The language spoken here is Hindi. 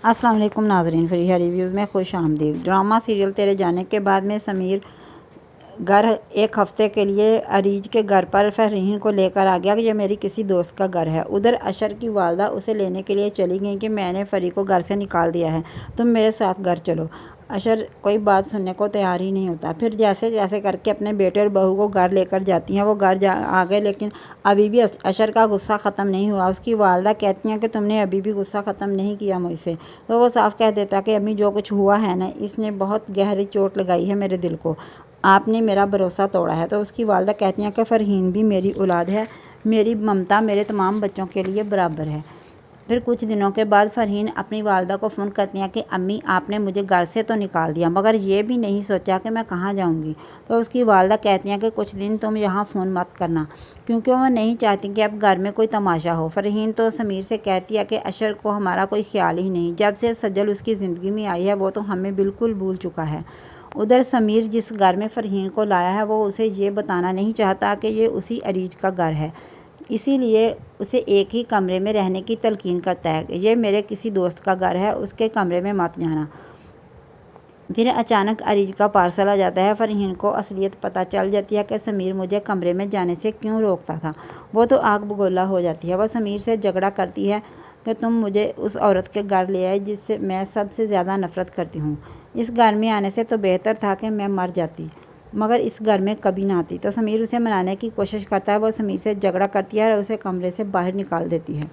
अस्सलाम वालेकुम नाज़रीन, फरीहा रिव्यूज़ में खुश आमदीद। ड्रामा सीरियल तेरे जाने के बाद में समीर घर एक हफ़्ते के लिए अरीज के घर पर फरहीन को लेकर आ गया कि यह मेरी किसी दोस्त का घर है। उधर अशर की वालदा उसे लेने के लिए चली गई कि मैंने फ़री को घर से निकाल दिया है, तुम मेरे साथ घर चलो। अशर कोई बात सुनने को तैयार ही नहीं होता। फिर जैसे जैसे करके अपने बेटे और बहू को घर लेकर जाती हैं। वो घर आ गए, लेकिन अभी भी अशर का गुस्सा ख़त्म नहीं हुआ। उसकी वालदा कहती हैं कि तुमने अभी भी गुस्सा ख़त्म नहीं किया मुझसे। तो वो साफ कह देता है कि अम्मी, जो कुछ हुआ है ना, इसने बहुत गहरी चोट लगाई है मेरे दिल को। आपने मेरा भरोसा तोड़ा है। तो उसकी वालदा कहती हैं कि फरहीन भी मेरी औलाद है, मेरी ममता मेरे तमाम बच्चों के लिए बराबर है। फिर कुछ दिनों के बाद फरहीन अपनी वालदा को फ़ोन करती हैं कि अम्मी, आपने मुझे घर से तो निकाल दिया, मगर ये भी नहीं सोचा कि मैं कहाँ जाऊँगी। तो उसकी वालदा कहती हैं कि कुछ दिन तुम यहाँ फ़ोन मत करना, क्योंकि वो नहीं चाहती कि अब घर में कोई तमाशा हो। फरहीन तो समीर से कहती है कि अशर को हमारा कोई ख्याल ही नहीं, जब से सज्जल उसकी ज़िंदगी में आई है वो तो हमें बिल्कुल भूल चुका है। उधर समीर जिस घर में फरहीन को लाया है वो उसे ये बताना नहीं चाहता कि ये उसी अरीज का घर है, इसीलिए उसे एक ही कमरे में रहने की तलकीन करता है कि ये मेरे किसी दोस्त का घर है, उसके कमरे में मत जाना। फिर अचानक अरीज का पार्सल आ जाता है। फरहीन को असलियत पता चल जाती है कि समीर मुझे कमरे में जाने से क्यों रोकता था। वो तो आग बगोला हो जाती है। वह समीर से झगड़ा करती है कि तुम मुझे उस औरत के घर ले आए जिससे मैं सबसे ज़्यादा नफ़रत करती हूँ। इस घर में आने से तो बेहतर था कि मैं मर जाती, मगर इस घर में कभी ना आती। तो समीर उसे मनाने की कोशिश करता है। वो समीर से झगड़ा करती है और उसे कमरे से बाहर निकाल देती है।